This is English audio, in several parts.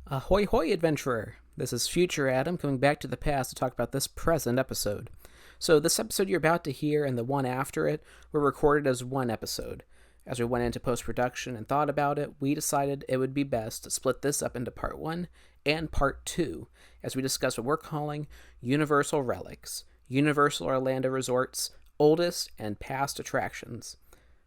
Ahoy hoy, adventurer! This is Future Adam coming back to the past to talk about this present episode. So, this episode you're about to hear and the one after it were recorded as one episode. As we went into post-production and thought about it, we decided it would be best to split this up into part 1 and part 2, as we discuss what we're calling Universal Relics, Universal Orlando Resort's oldest and past attractions.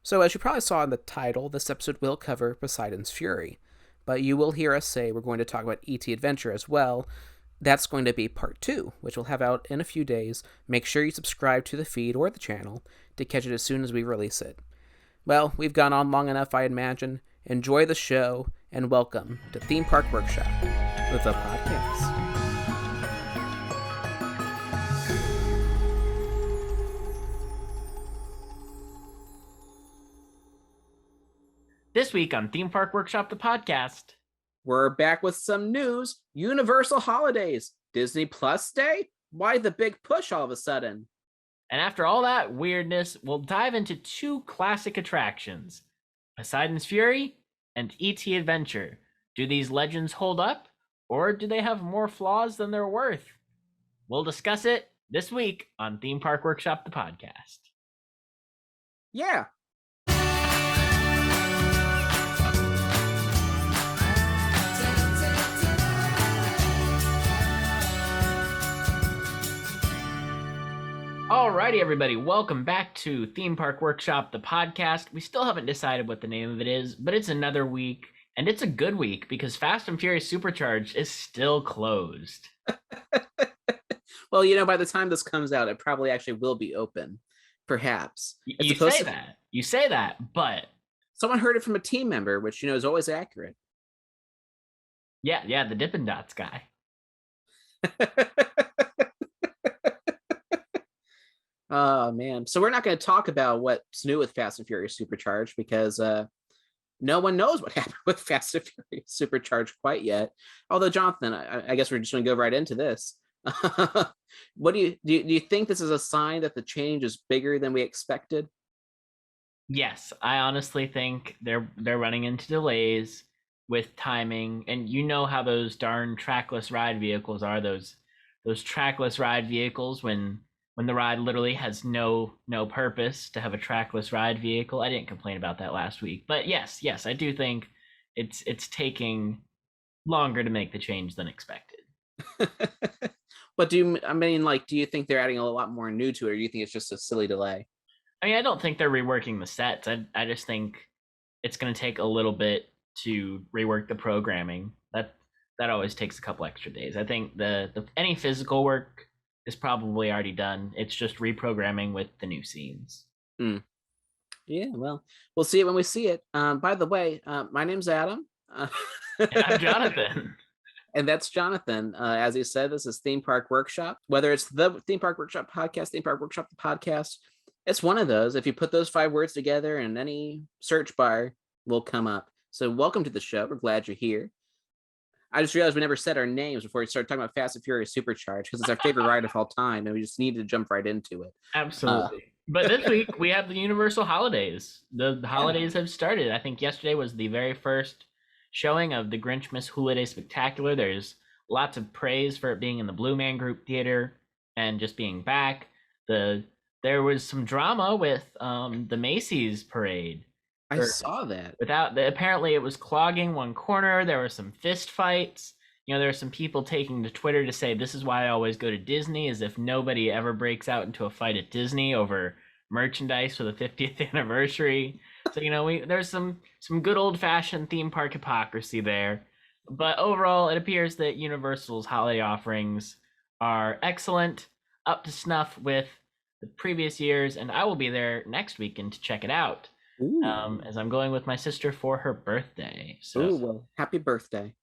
So, as you probably saw in the title, this episode will cover Poseidon's Fury. But you will hear us say we're going to talk about E.T. Adventure as well. That's going to be part 2, which we'll have out in a few days. Make sure you subscribe to the feed or the channel to catch it as soon as we release it. Well, we've gone on long enough, I imagine. Enjoy the show, and welcome to Theme Park Workshop, the podcast. This week on Theme Park Workshop, the podcast. We're back with some news. Universal Holidays. Disney Plus Day? Why the big push all of a sudden? And after all that weirdness, we'll dive into two classic attractions, Poseidon's Fury and E.T. Adventure. Do these legends hold up, or do they have more flaws than they're worth? We'll discuss it this week on Theme Park Workshop, the podcast. Yeah. Alrighty, everybody, welcome back to Theme Park Workshop, the podcast. We still haven't decided what the name of it is, but it's another week, and it's a good week because Fast and Furious Supercharged is still closed. Well, by the time this comes out, it probably actually will be open, perhaps. You say that, but someone heard it from a team member, which, is always accurate. Yeah, the Dippin' Dots guy. Oh, man. So we're not going to talk about what's new with Fast and Furious Supercharged because no one knows what happened with Fast and Furious Supercharged quite yet. Although, Jonathan, I guess we're just going to go right into this. What do you think this is a sign that the change is bigger than we expected? Yes, I honestly think they're running into delays with timing, and you know how those darn trackless ride vehicles are, those trackless ride vehicles when the ride literally has no purpose to have a trackless ride vehicle. I didn't complain about that last week. But yes, I do think it's taking longer to make the change than expected. But do you think they're adding a lot more new to it, or do you think it's just a silly delay? I mean, I don't think they're reworking the sets. I just think it's going to take a little bit to rework the programming. That always takes a couple extra days. I think the any physical work is probably already done. It's just reprogramming with the new scenes. Yeah, well, we'll see it when we see it. By the way, my name's Adam. And I'm Jonathan. And that's Jonathan. As he said, this is Theme Park Workshop. Whether it's the Theme Park Workshop podcast, Theme Park Workshop the podcast, it's one of those. If you put those 5 words together in any search bar, will come up. So welcome to the show. We're glad you're here. I just realized we never said our names before we started talking about Fast and Furious Supercharged because it's our favorite ride of all time, and we just needed to jump right into it. Absolutely. But this week, we have the Universal Holidays. The holidays have started. I think yesterday was the very first showing of the Grinchmas Holiday Spectacular. There's lots of praise for it being in the Blue Man Group Theater and just being back. There was some drama with the Macy's parade. I saw that. Apparently it was clogging one corner. There were some fist fights. There were some people taking to Twitter to say this is why I always go to Disney, as if nobody ever breaks out into a fight at Disney over merchandise for the 50th anniversary. So there's some good old-fashioned theme park hypocrisy there. But overall, it appears that Universal's holiday offerings are excellent, up to snuff with the previous years, and I will be there next weekend to check it out. As I'm going with my sister for her birthday. So, well, happy birthday.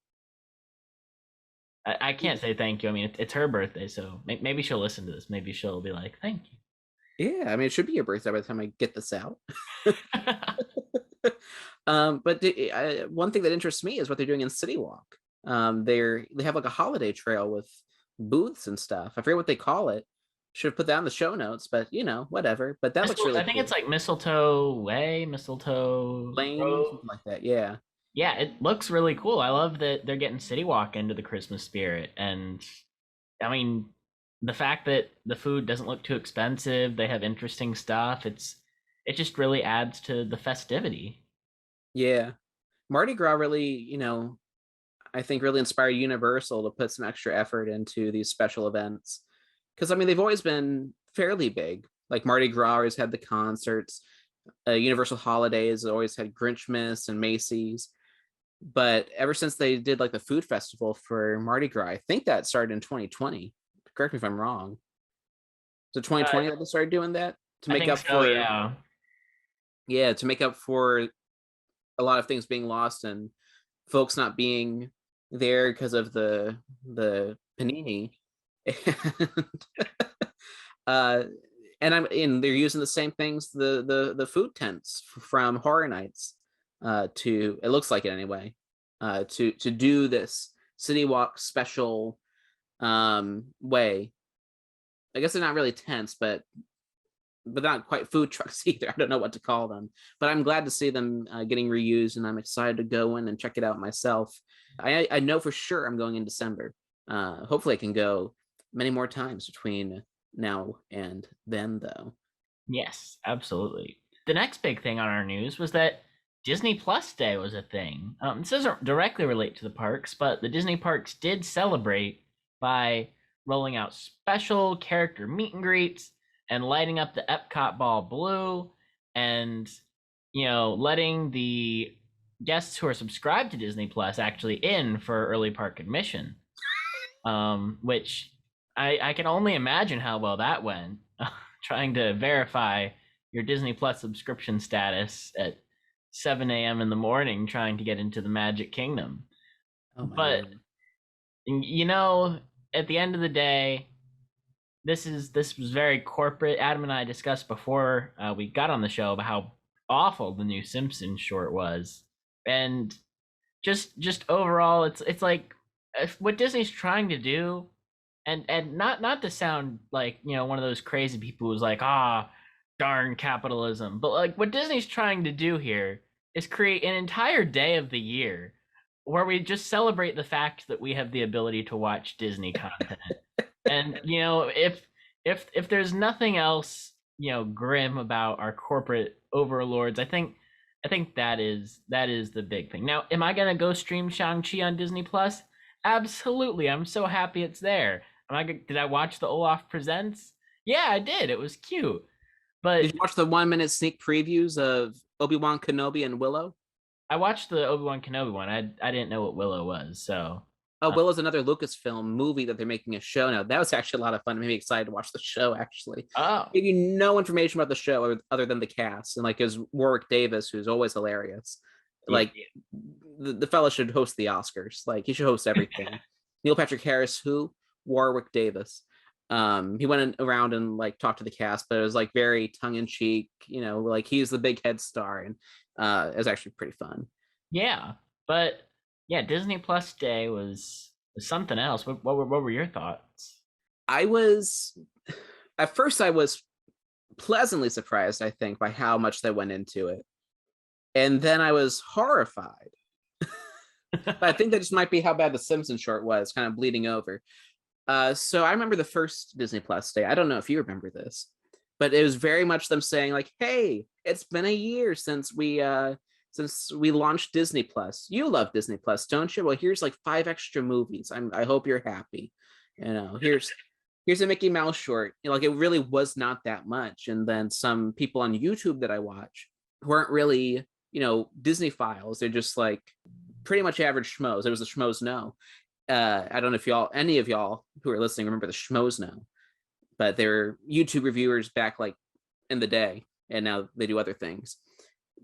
I can't say thank you. I mean, it's her birthday, so maybe she'll listen to this. Maybe she'll be like, thank you. Yeah, I mean, it should be your birthday by the time I get this out. But one thing that interests me is what they're doing in City Walk. They have like a holiday trail with booths and stuff. I forget what they call it. Should have put that in the show notes, but whatever. But that looks really I think it's like Mistletoe Way, Mistletoe Lane, Road. something like that. Yeah. Yeah, it looks really cool. I love that they're getting City Walk into the Christmas spirit. And I mean, the fact that the food doesn't look too expensive, they have interesting stuff. It just really adds to the festivity. Yeah. Mardi Gras really, I think really inspired Universal to put some extra effort into these special events. Because, I mean, they've always been fairly big. Like Mardi Gras always had the concerts, Universal Holidays always had Grinchmas and Macy's. But ever since they did like the food festival for Mardi Gras, I think that started in 2020. Correct me if I'm wrong. So Uh, 2020 that they started doing that to I make think up so, for, yeah. yeah, to make up for a lot of things being lost and folks not being there because of the panini. And uh and they're using the same things, the food tents from Horror Nights, to, it looks like it anyway, to do this city walk special way. I guess they're not really tents, but not quite food trucks either. I don't know what to call them, but I'm glad to see them getting reused, and I'm excited to go in and check it out myself. I know for sure I'm going in December. Hopefully, I can go many more times between now and then, though. Yes, absolutely. The next big thing on our news was that Disney Plus Day was a thing. This doesn't directly relate to the parks, but the Disney parks did celebrate by rolling out special character meet and greets and lighting up the Epcot ball blue and, letting the guests who are subscribed to Disney Plus actually in for early park admission. Which I can only imagine how well that went. Trying to verify your Disney Plus subscription status at 7 a.m. in the morning, trying to get into the Magic Kingdom. Oh my But word! you know, at the end of the day, this was very corporate. Adam and I discussed before we got on the show about how awful the new Simpsons short was, and just overall, it's like what Disney's trying to do, and not to sound like one of those crazy people who's like darn capitalism, but like what Disney's trying to do here is create an entire day of the year where we just celebrate the fact that we have the ability to watch Disney content. And if there's nothing else grim about our corporate overlords, I think that is the big thing. Now, am I gonna go stream Shang-Chi on Disney Plus? Absolutely. I'm so happy it's there. Did I watch the Olaf Presents? Yeah, I did. It was cute. Did But you watch the 1 minute sneak previews of Obi-Wan Kenobi and Willow? I watched the Obi-Wan Kenobi one. I didn't know what Willow was, so Oh, uh, Willow's another Lucasfilm movie that they're making a show now. That was actually a lot of fun. It made me excited to watch the show, actually. oh, Gave you no information about the show other than the cast. And like, is Warwick Davis, who's always hilarious. yeah, Like, the fella should host the Oscars. Like, he should host everything. Neil Patrick Harris, who? Warwick Davis. He went around and like talked to the cast, but it was like very tongue-in-cheek, like he's the big head star, and it was actually pretty fun. yeah. But yeah, Disney Plus Day was something else. What were your thoughts? I was At first I was pleasantly surprised, I think, by how much they went into it. And then I was horrified. But I think that just might be how bad the Simpsons short was, kind of bleeding over. So I remember the first Disney Plus Day. I don't know if you remember this, but it was very much them saying like, "Hey, it's been a year since we launched Disney Plus. You love Disney Plus, don't you? Well, here's like 5 extra movies. I hope you're happy. Here's a Mickey Mouse short. Like it really was not that much. And then some people on YouTube that I watch weren't really, Disney files. They're just like pretty much average schmoes. It was the schmoes know. I don't know if any of y'all who are listening remember the schmoes know, but they were YouTube reviewers back like in the day, and now they do other things.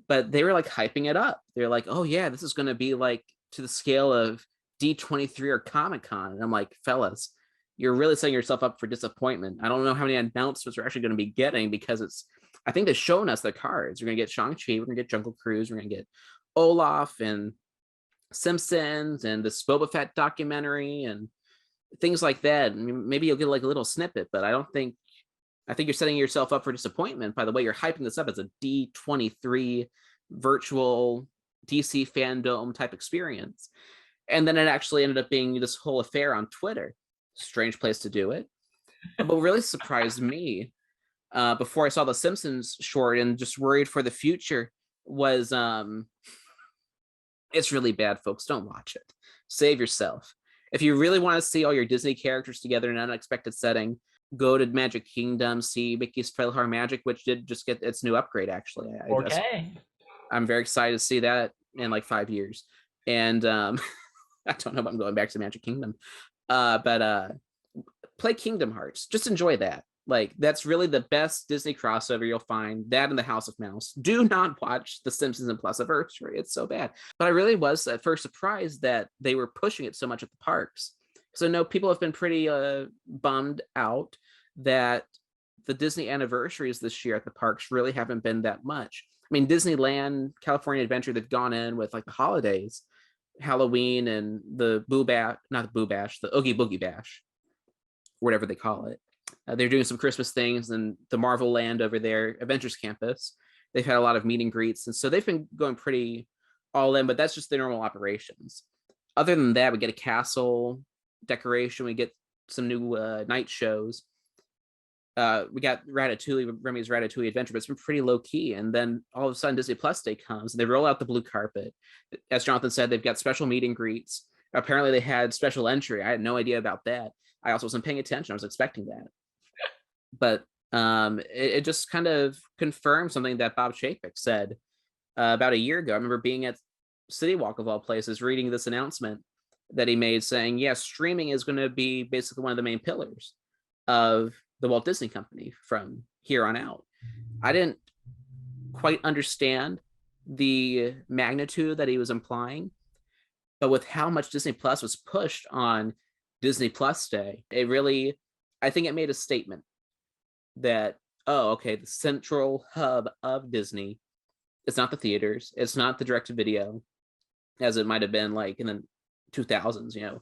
But they were like hyping it up. They're like, "Oh yeah, this is going to be like to the scale of D23 or Comic Con," and I'm like, "Fellas, you're really setting yourself up for disappointment. I don't know how many announcements we're actually going to be getting, because I think they've shown us the cards. We're going to get Shang-Chi, we're going to get Jungle Cruise, we're going to get Olaf and Simpsons and this Boba Fett documentary and things like that. I mean, maybe you'll get like a little snippet, but I think you're setting yourself up for disappointment by the way you're hyping this up as a D23 virtual DC fandom type experience. And then it actually ended up being this whole affair on Twitter. Strange place to do it. But what really surprised me before I saw the Simpsons short and just worried for the future was it's really bad, folks. Don't watch it. Save yourself. If you really want to see all your Disney characters together in an unexpected setting, go to Magic Kingdom, see Mickey's PhilharMagic, which did just get its new upgrade, actually. I'm very excited to see that in like 5 years. And I don't know if I'm going back to Magic Kingdom. But play Kingdom Hearts. Just enjoy that. Like, that's really the best Disney crossover you'll find. That and the House of Mouse. Do not watch The Simpsons and Plusiversary. It's so bad. But I really was at first surprised that they were pushing it so much at the parks. So I know people have been pretty bummed out that the Disney anniversaries this year at the parks really haven't been that much. I mean, Disneyland, California Adventure, they've gone in with like the holidays, Halloween and the not the Boo Bash, the Oogie Boogie Bash, whatever they call it. They're doing some Christmas things, and the Marvel Land over there, Adventures Campus, they've had a lot of meet and greets. And so they've been going pretty all in, but that's just the normal operations. Other than that, we get a castle decoration. We get some new night shows. We got Ratatouille, Remy's Ratatouille Adventure, but it's been pretty low key. And then all of a sudden, Disney Plus Day comes, and they roll out the blue carpet. As Jonathan said, they've got special meet and greets. Apparently, they had special entry. I had no idea about that. I also wasn't paying attention. I was expecting that. But it just kind of confirmed something that Bob Chapek said about a year ago. I remember being at City Walk of all places, reading this announcement that he made saying, yes, streaming is going to be basically one of the main pillars of the Walt Disney Company from here on out. I didn't quite understand the magnitude that he was implying, but with how much Disney Plus was pushed on Disney Plus Day, it really, I think it made a statement that, oh, okay, the central hub of Disney, it's not the theaters, it's not the direct-to-video, as it might have been like in the 2000s, you know.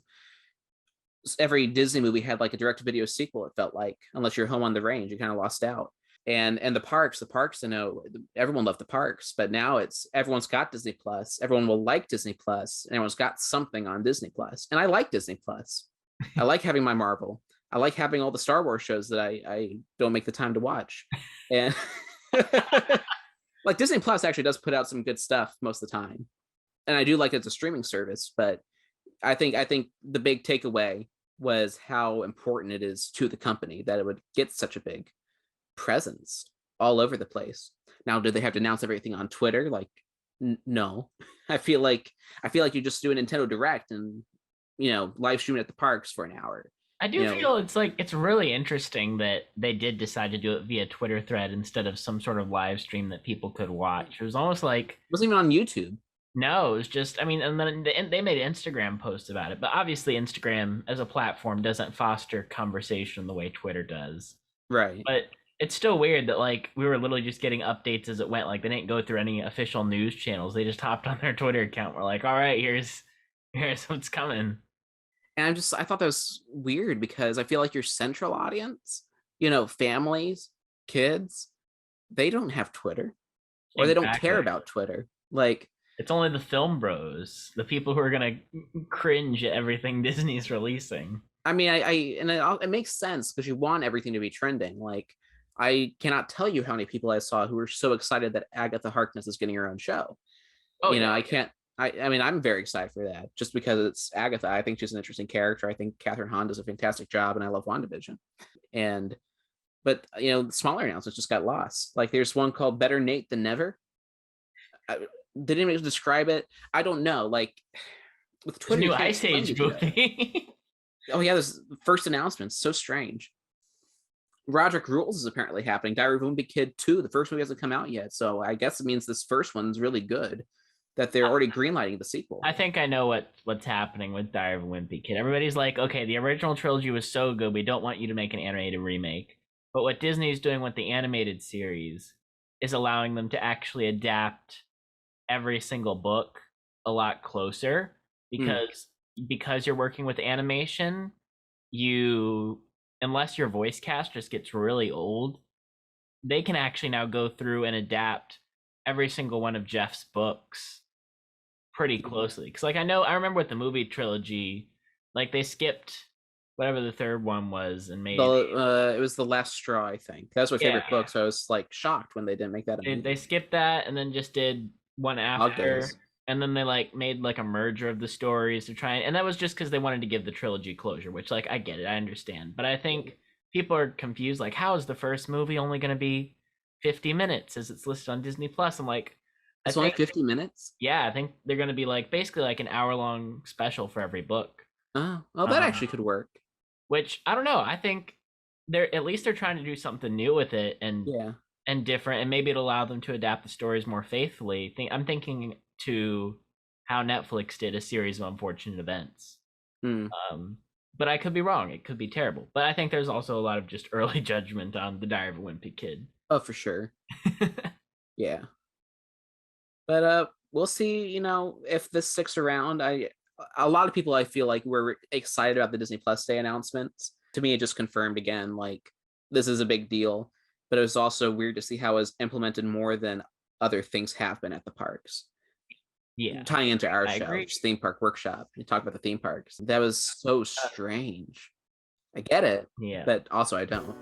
Every Disney movie had like a direct-to-video sequel, it felt like, unless you're Home on the Range, you kind of lost out. And the parks, I know everyone loved the parks, but now it's everyone's got Disney Plus, everyone will like Disney Plus, and everyone's got something on Disney Plus. And I like Disney Plus. I like having my Marvel. I like having all the Star Wars shows that I don't make the time to watch. And like Disney Plus actually does put out some good stuff most of the time. And I do like it's a streaming service, but I think the big takeaway was how important it is to the company that it would get such a big presence all over the place. Now, do they have to announce everything on Twitter? Like, no. I feel like you just do a Nintendo Direct and, you know, live stream it at the parks for an hour. I do feel it's really interesting that they did decide to do it via Twitter thread instead of some sort of live stream that people could watch. It was almost like it wasn't even on YouTube. No, it was just, I mean, and then they made Instagram posts about it, but obviously Instagram as a platform doesn't foster conversation the way Twitter does. Right. But it's still weird that like we were literally just getting updates as it went. Like they didn't go through any official news channels. They just hopped on their Twitter account. We're like, all right, here's what's coming. And I thought that was weird because I feel like your central audience, you know, families, kids, they don't have Twitter or they don't care about Twitter. Like, it's only the film bros, the people who are going to cringe at everything Disney's releasing. I mean, it makes sense because you want everything to be trending. Like, I cannot tell you how many people I saw who were so excited that Agatha Harkness is getting her own show. Oh, you know, I can't. I mean, I'm very excited for that just because it's Agatha. I think she's an interesting character. I think Catherine Hahn does a fantastic job, and I love WandaVision. But you know, the smaller announcements just got lost. Like there's one called Better Nate Than Never. They didn't even describe it. I don't know. Like with Twitter, new Ice Age movie. Oh yeah, this first announcement. So strange. Roderick Rules is apparently happening. Diary of a Wimpy Kid 2. The first movie hasn't come out yet, so I guess it means this first one's really good. That they're already greenlighting the sequel. I think I know what's happening with Diary of a Wimpy Kid. Everybody's like, okay, the original trilogy was so good, we don't want you to make an animated remake. But what Disney's doing with the animated series is allowing them to actually adapt every single book a lot closer because you're working with animation, unless your voice cast just gets really old, they can actually now go through and adapt every single one of Jeff's books pretty closely. Because like I remember with the movie trilogy, like they skipped whatever the third one was and made It was The Last Straw, I think. That was my favorite yeah, book, so I was like shocked when they didn't make that a movie. they skipped that and then just did one Dog after, Days. and then they like made like a merger of the stories to try, and that was just because they wanted to give the trilogy closure, which like I get it, I understand, but I think people are confused. Like, how is the first movie only going to be 50 minutes as it's listed on Disney Plus? I'm like, I It's only think 50 minutes? yeah, I think they're going to be like basically like an hour long special for every book. Oh, well, that actually Um, could work. which I don't know. I think they're at least they're trying to do something new with it Yeah. and different, and maybe it'll allow them to adapt the stories more faithfully. I'm thinking to how Netflix did a series of unfortunate events. Hmm. Um, but I could be wrong. It could be terrible. But I think there's also a lot of just early judgment on the Diary of a Wimpy Kid. Oh, for sure. Yeah. But we'll see, if this sticks around. A lot of people, I feel like, were excited about the Disney Plus Day announcements. To me, it just confirmed again, like, this is a big deal. But it was also weird to see how it was implemented more than other things have been at the parks. Yeah, Tying into our I show, agree. which is Theme Park Workshop. You talk about the theme parks. That was so strange. I get it, Yeah. but also I don't.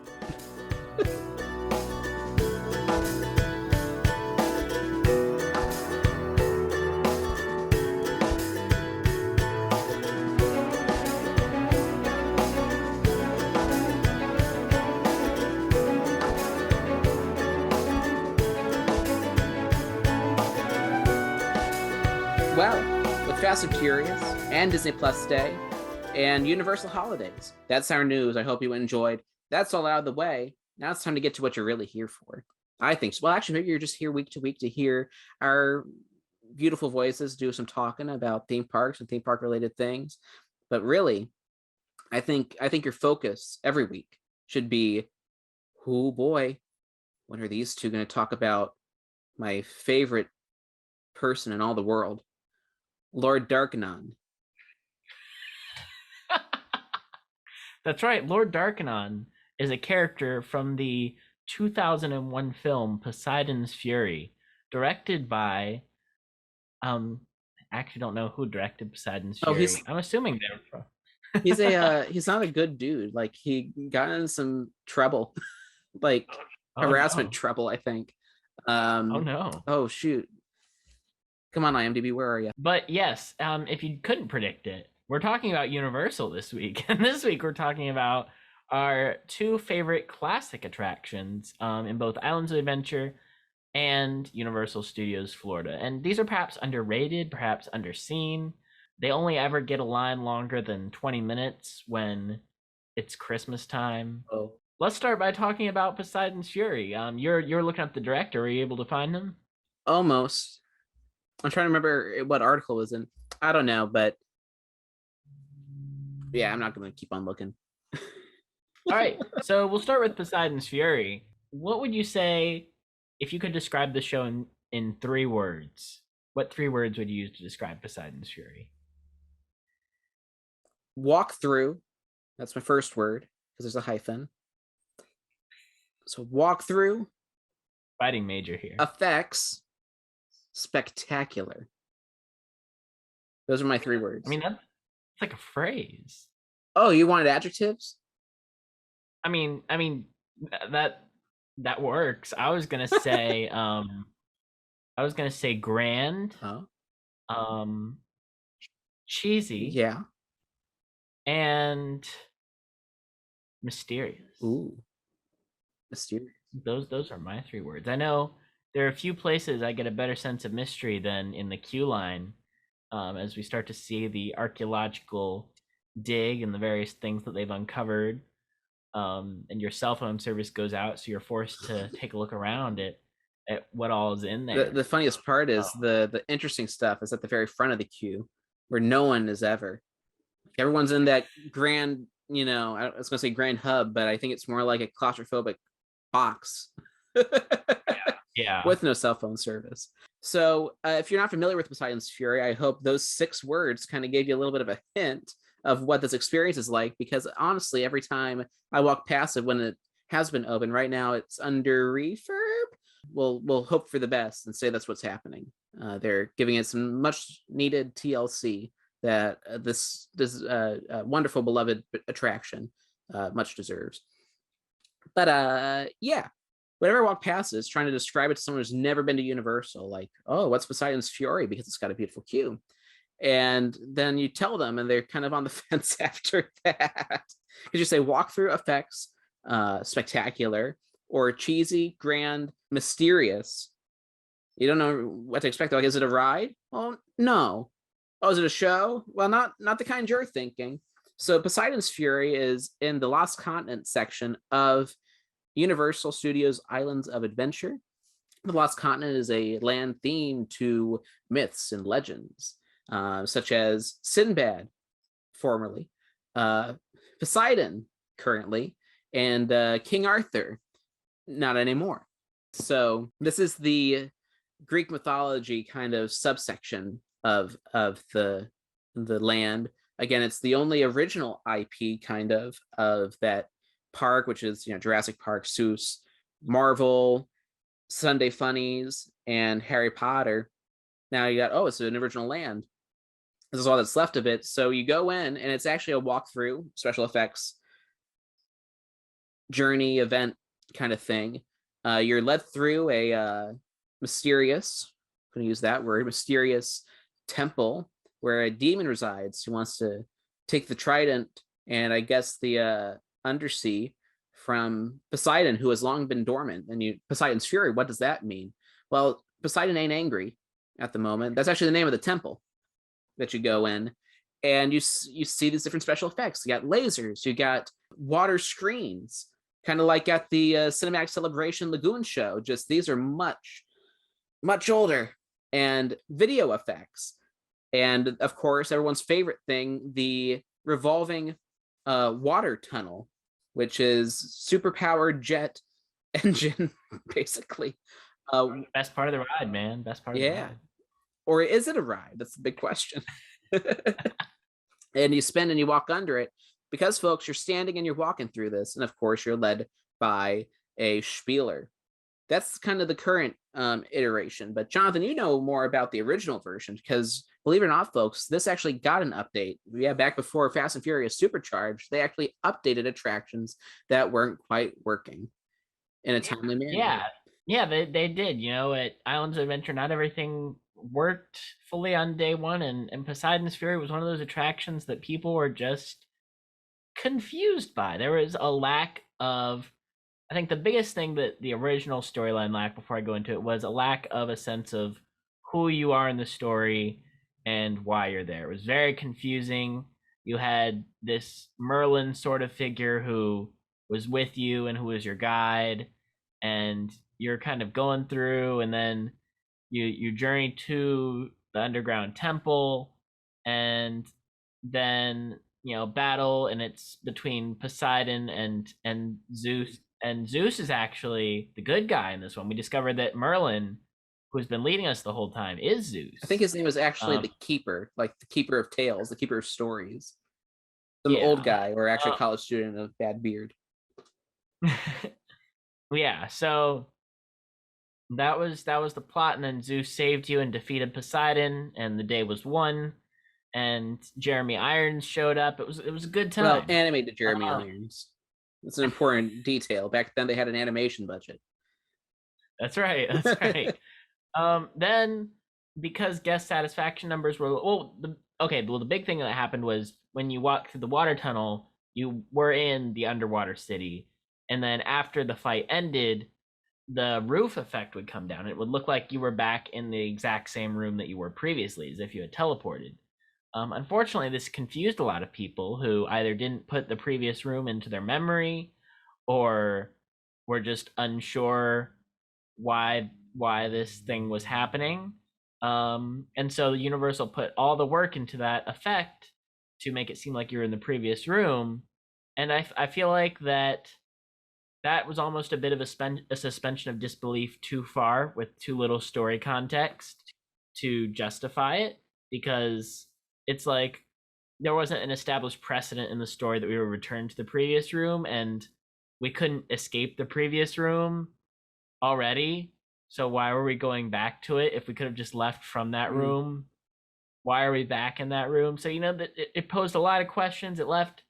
Well, with Fast and Furious and Disney Plus Day and Universal Holidays, that's our news. I hope you enjoyed. That's all out of the way. Now it's time to get to what you're really here for. I think so. Well, actually, maybe you're just here week to week to hear our beautiful voices do some talking about theme parks and theme park related things. But really, I think your focus every week should be, oh boy, when are these two going to talk about my favorite person in all the world, Lord Darkanon? That's right. Lord Darkanon is a character from the 2001 film Poseidon's Fury, directed by I actually don't know who directed Poseidon's Oh, Fury. I'm assuming they were from. he's not a good dude. Like, he got in some trouble, like Oh harassment no. trouble, I think. Oh no. Oh shoot. Come on, IMDb, where are you? But yes, if you couldn't predict it, we're talking about Universal this week. And this week we're talking about our two favorite classic attractions in both Islands of Adventure and Universal Studios Florida. And these are perhaps underrated, perhaps underseen. They only ever get a line longer than 20 minutes when it's Christmas time. Oh, Let's start by talking about Poseidon's Fury. You're looking up the director. Are you able to find him? almost. I'm trying to remember what article it was in. I don't know, but yeah, I'm not gonna keep on looking. All right, so we'll start with Poseidon's Fury. What would you say if you could describe the show in 3 words? What 3 words would you use to describe Poseidon's Fury? Walk through. That's my first word because there's a hyphen. So walk through. Fighting major here. Effects. Spectacular. Those are my 3 words. I mean, that's like a phrase. Oh, you wanted adjectives? I mean that works. I was gonna say grand, Oh, cheesy, yeah. and mysterious. Ooh, mysterious. Those are my 3 words. I know there are a few places I get a better sense of mystery than in the queue line, as we start to see the archaeological dig and the various things that they've uncovered. And your cell phone service goes out, so you're forced to take a look around at what all is in there. The funniest part is the interesting stuff is at the very front of the queue, where no one is ever. Everyone's in that grand, I was gonna say grand hub, but I think it's more like a claustrophobic box. Yeah. With no cell phone service. So if you're not familiar with Poseidon's Fury, I hope those 6 words kind of gave you a little bit of a hint of what this experience is like, because honestly, every time I walk past it when it has been open, right now it's under refurb. We'll hope for the best and say that's what's happening. They're giving it some much needed TLC that this wonderful beloved attraction much deserves. But yeah, whenever I walk past this, trying to describe it to someone who's never been to Universal, like, oh, what's Poseidon's Fury? Because it's got a beautiful queue. And then you tell them, and they're kind of on the fence after that. Because you say walkthrough effects, spectacular, or cheesy, grand, mysterious. You don't know what to expect. Like, is it a ride? Well, no. Oh, is it a show? Well, not the kind you're thinking. So Poseidon's Fury is in the Lost Continent section of Universal Studios Islands of Adventure. The Lost Continent is a land themed to myths and legends, such as Sinbad, formerly, Poseidon, currently, and King Arthur, not anymore. So this is the Greek mythology kind of subsection of the land. Again, it's the only original IP kind of that park, which is Jurassic Park, Seuss, Marvel, Sunday Funnies, and Harry Potter. Now you got, oh, it's an original land. This is all that's left of it. So you go in, and it's actually a walkthrough, special effects, journey event kind of thing. You're led through a mysterious, I'm going to use that word, mysterious temple where a demon resides who wants to take the trident and I guess the undersea from Poseidon, who has long been dormant. And Poseidon's Fury, what does that mean? Well, Poseidon ain't angry at the moment. That's actually the name of the temple that you go in, and you see these different special effects. You got lasers, you got water screens, kind of like at the Cinematic Celebration Lagoon show. Just these are much older, and video effects, and of course everyone's favorite thing, the revolving water tunnel, which is super powered jet engine basically. Best part of the ride, man. Best part of the ride. Or is it a ride? That's the big question. And you spin and you walk under it because, folks, you're standing and you're walking through this, and of course you're led by a spieler. That's kind of the current iteration. But Jonathan, you know more about the original version because, believe it or not, folks, this actually got an update. Yeah, back before Fast and Furious Supercharged, they actually updated attractions that weren't quite working in a timely manner. Yeah, they did. At Islands of Adventure, not everything worked fully on day one, and Poseidon's Fury was one of those attractions that people were just confused by. There was a lack of, I think the biggest thing that the original storyline lacked, before I go into it, was a lack of a sense of who you are in the story and why you're there. It was very confusing. You had this Merlin sort of figure who was with you and who was your guide, and you're kind of going through, and then you journey to the underground temple, and then battle, and it's between Poseidon and Zeus. And Zeus is actually the good guy in this one. We discovered that Merlin, who's been leading us the whole time, is Zeus. I think his name was actually the Keeper, like the Keeper of Tales, the Keeper of Stories. Some old guy, or actually a college student with a bad beard. Yeah, so that was the plot, and then Zeus saved you and defeated Poseidon, and the day was won. And Jeremy Irons showed up. It was a good time. Well, animated Jeremy Irons. It's an important detail. Back then, they had an animation budget. That's right. That's right. Then, because guest satisfaction numbers were the big thing that happened was when you walked through the water tunnel, you were in the underwater city, and then after the fight ended, the roof effect would come down. It would look like you were back in the exact same room that you were previously, as if you had teleported. Unfortunately, this confused a lot of people who either didn't put the previous room into their memory, or were just unsure why this thing was happening. And so Universal put all the work into that effect to make it seem like you're in the previous room. And I feel like that was almost a bit of a suspension of disbelief too far, with too little story context to justify it, because it's like there wasn't an established precedent in the story that we were returned to the previous room, and we couldn't escape the previous room already. So why were we going back to it if we could have just left from that room? Why are we back in that room? So that it posed a lot of questions. It left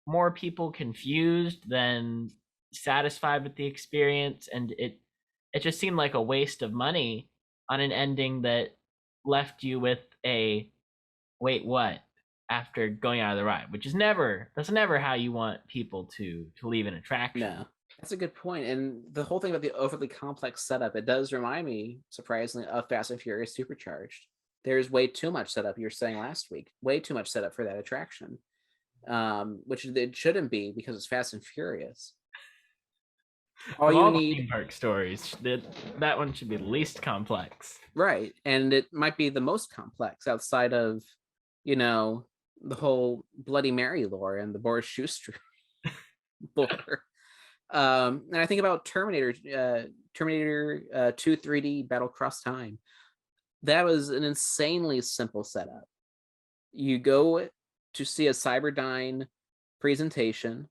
more people confused than satisfied with the experience, and it just seemed like a waste of money on an ending that left you with a wait what after going out of the ride, which is that's never how you want people to leave an attraction. No, that's a good point. And the whole thing about the overly complex setup, it does remind me, surprisingly, of Fast and Furious Supercharged. There's way too much setup. You were saying last week, way too much setup for that attraction, which it shouldn't be because it's Fast and Furious. All the theme park stories, that one should be the least complex, right? And it might be the most complex outside of, the whole Bloody Mary lore and the Boris Schuster lore. And I think about Terminator 2 3D Battle Cross Time. That was an insanely simple setup. You go to see a Cyberdyne presentation.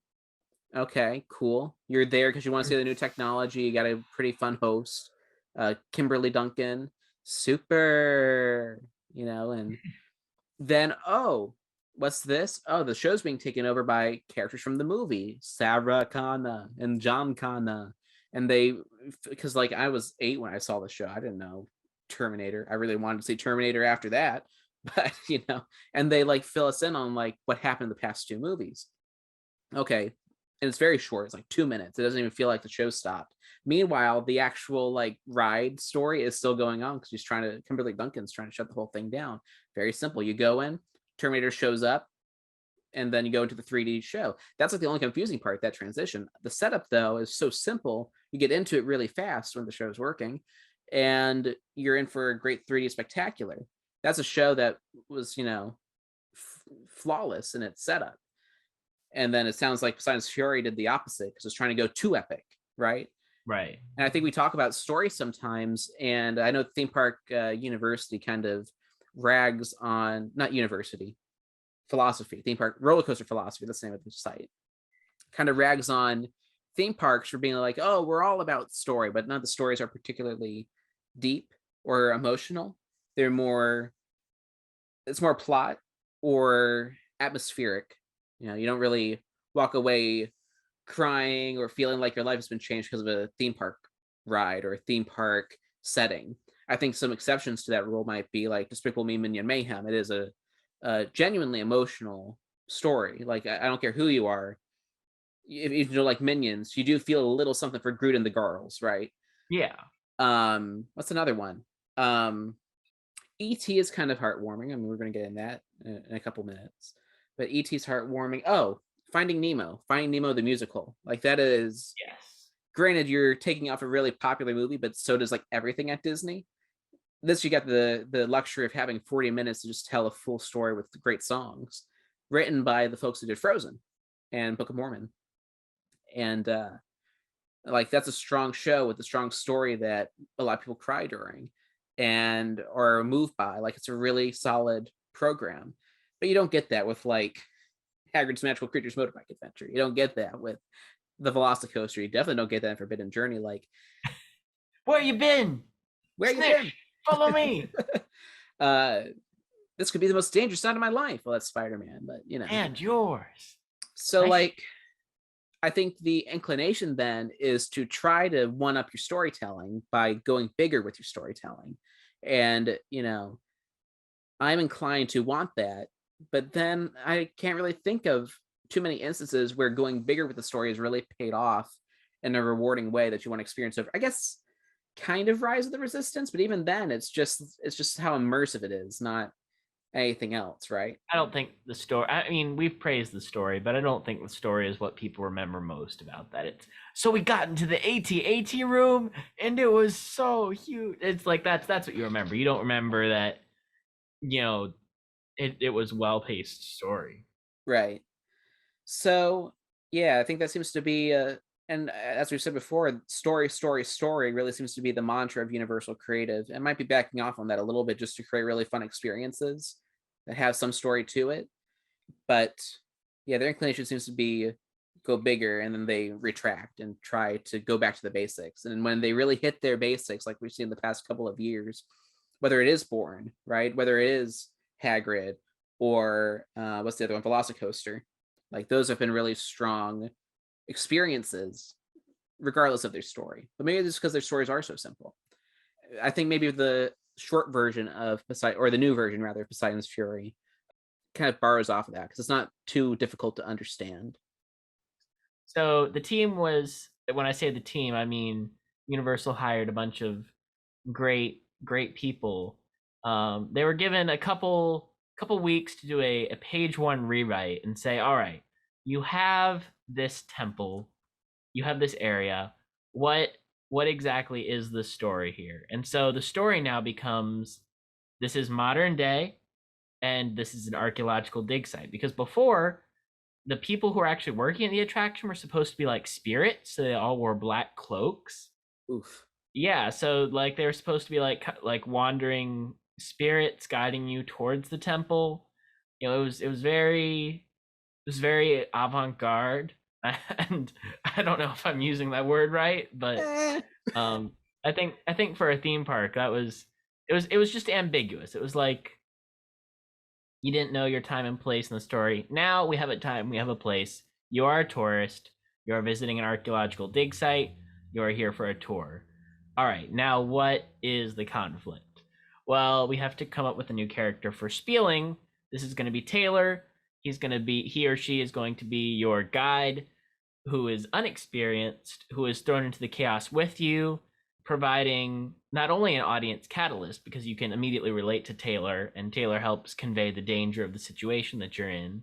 Okay, cool. You're there because you want to see the new technology. You got a pretty fun host, Kimberly Duncan, super, and then, what's this? Oh, the show's being taken over by characters from the movie, Sarah Connor and John Connor. And because I was 8 when I saw the show, I didn't know Terminator. I really wanted to see Terminator after that, but and they fill us in on what happened in the past 2 movies. Okay, and it's very short. It's 2 minutes. It doesn't even feel like the show stopped. Meanwhile, the actual ride story is still going on because Kimberly Duncan's trying to shut the whole thing down. Very simple. You go in, Terminator shows up, and then you go into the 3D show. That's the only confusing part, that transition. The setup, though, is so simple. You get into it really fast when the show's working, and you're in for a great 3D spectacular. That's a show that was, flawless in its setup. And then it sounds like Poseidon's Fury did the opposite because it's trying to go too epic, right? Right. And I think we talk about story sometimes, and I know Theme Park University kind of rags on, not university, philosophy, theme park, roller coaster philosophy, that's the name of the site, kind of rags on theme parks for being oh, we're all about story, but none of the stories are particularly deep or emotional. It's more plot or atmospheric. You don't really walk away crying or feeling like your life has been changed because of a theme park ride or a theme park setting. I think some exceptions to that rule might be Despicable Me, Minion Mayhem. It is a genuinely emotional story. I don't care who you are. If you like Minions, you do feel a little something for Groot and the girls, right? Yeah. What's another one? E.T. is kind of heartwarming. I mean, we're going to get in that in a couple minutes. But E.T.'s heartwarming. Oh, Finding Nemo the musical. That is, yes. Granted, you're taking off a really popular movie, but so does everything at Disney. This, you got the luxury of having 40 minutes to just tell a full story with great songs written by the folks who did Frozen and Book of Mormon. And that's a strong show with a strong story that a lot of people cry during and are moved by. It's a really solid program. But you don't get that with Hagrid's Magical Creatures Motorbike Adventure. You don't get that with the Velocicoaster. You definitely don't get that in Forbidden Journey. Where you been? Where you been? Follow me. This could be the most dangerous night of my life. Well, that's Spider-Man, but And yours. So I think the inclination then is to try to one up your storytelling by going bigger with your storytelling. And, I'm inclined to want that. But then I can't really think of too many instances where going bigger with the story has really paid off in a rewarding way that you want to experience over. I guess kind of Rise of the Resistance, but even then it's just how immersive it is, not anything else, right? I don't think the story, I mean, we've praised the story, but I don't think the story is what people remember most about that. It's so we got into the AT room and it was so huge. It's that's what you remember. You don't remember that, it was well-paced story. Right. So yeah, I think that seems to be and as we've said before, story really seems to be the mantra of Universal Creative. It might be backing off on that a little bit just to create really fun experiences that have some story to it. But yeah, their inclination seems to be go bigger, and then they retract and try to go back to the basics. And when they really hit their basics, like we've seen the past couple of years, whether it is Bourne, right, whether it is Hagrid, or what's the other one, Velocicoaster, like those have been really strong experiences regardless of their story. But maybe it's because their stories are so simple. I think maybe the short version of Poseidon, or the new version rather, Poseidon's Fury, kind of borrows off of that because it's not too difficult to understand. So the team was, when I say the team, I mean Universal hired a bunch of great people. They were given a couple weeks to do a page one rewrite and say, all right, you have this temple, you have this area, what exactly is the story here? And so the story now becomes, this is modern day and this is an archaeological dig site, because before, the people who are actually working at the attraction were supposed to be like spirits, so they all wore black cloaks. Oof. Yeah, so like they were supposed to be like wandering spirits guiding you towards the temple. You know, it was very avant-garde. And I don't know if I'm using that word right, but I think for a theme park, that was it was just ambiguous. It was like you didn't know your time and place in the story. Now we have a time, we have a place. You are a tourist. You are visiting an archaeological dig site. You are here for a tour. All right, now what is the conflict? Well, we have to come up with a new character for Spieling. This is going to be Taylor. He or she is going to be your guide, who is unexperienced, who is thrown into the chaos with you, providing not only an audience catalyst, because you can immediately relate to Taylor, and Taylor helps convey the danger of the situation that you're in,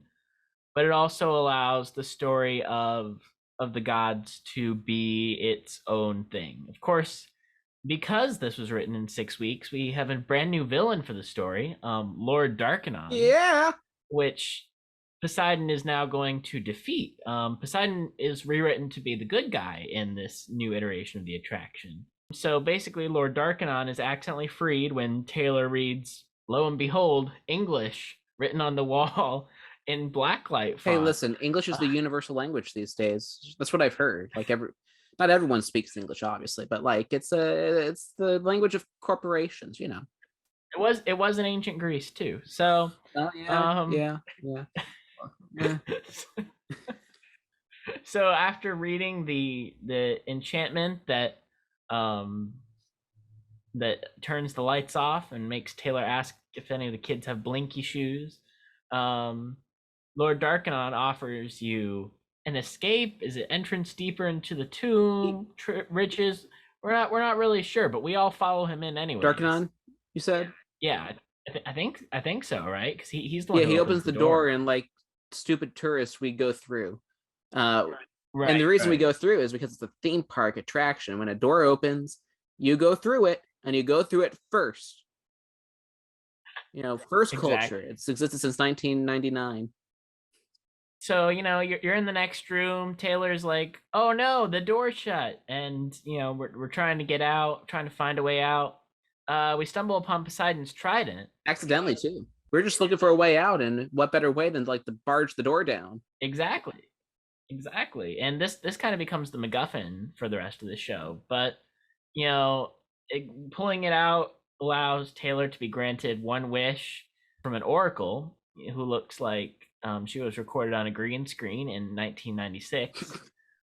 but it also allows the story of the gods to be its own thing. Of course, because this was written in 6 weeks, we have a brand new villain for the story, Lord Darkanon. Yeah. Which Poseidon is now going to defeat. Poseidon is rewritten to be the good guy in this new iteration of the attraction. So basically, Lord Darkanon is accidentally freed when Taylor reads, lo and behold, English written on the wall in blacklight font. Hey, listen, English is the universal language these days. That's what I've heard. Like not everyone speaks English, obviously, but like it's the language of corporations, you know. It was in ancient Greece too. So yeah. So after reading the enchantment that turns the lights off and makes Taylor ask if any of the kids have blinky shoes, Lord Darkanon offers you an escape. Is it entrance deeper into the tomb? Riches? We're not really sure, but we all follow him in anyway. Darkanon, you said? Yeah, I think so, right? Because he's the one. Yeah, he opens the door, and like stupid tourists, we go through. Right, and the reason we go through is because it's a theme park attraction. When a door opens, you go through it, and you go through it first. You know, first culture. It's existed since 1999. So, you know, you're in the next room. Taylor's like, oh no, the door's shut. And, you know, we're trying to get out, trying to find a way out. We stumble upon Poseidon's trident. Accidentally, too. We're just looking for a way out, and what better way than like to barge the door down? Exactly. And this kind of becomes the MacGuffin for the rest of the show. But, you know, pulling it out allows Taylor to be granted one wish from an oracle who looks like she was recorded on a green screen in 1996.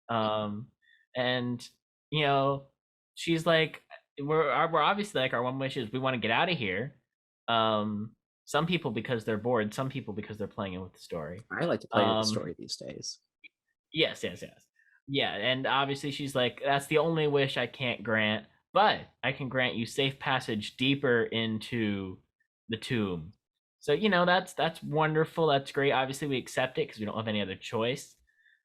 And, you know, she's like, we're obviously like, our one wish is we want to get out of here. Some people because they're bored, some people because they're playing it with the story. I like to play with the story these days. Yes. Yeah, and obviously she's like, that's the only wish I can't grant, but I can grant you safe passage deeper into the tomb. So, you know, that's wonderful. That's great. Obviously, we accept it because we don't have any other choice.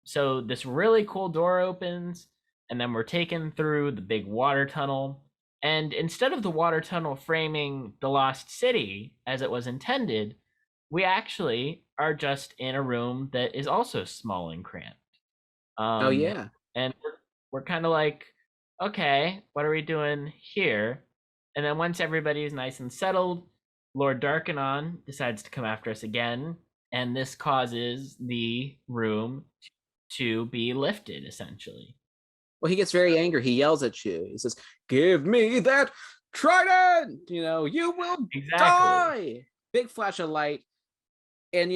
So this really cool door opens, and then we're taken through the big water tunnel. And instead of the water tunnel framing the lost city as it was intended, we actually are just in a room that is also small and cramped. Oh, yeah. And we're kind of like, okay, what are we doing here? And then once everybody is nice and settled, Lord Darkanon decides to come after us again, and this causes the room to be lifted, essentially. Well, he gets very angry. He yells at you. He says, "Give me that trident! You will Exactly. die!" Big flash of light. And,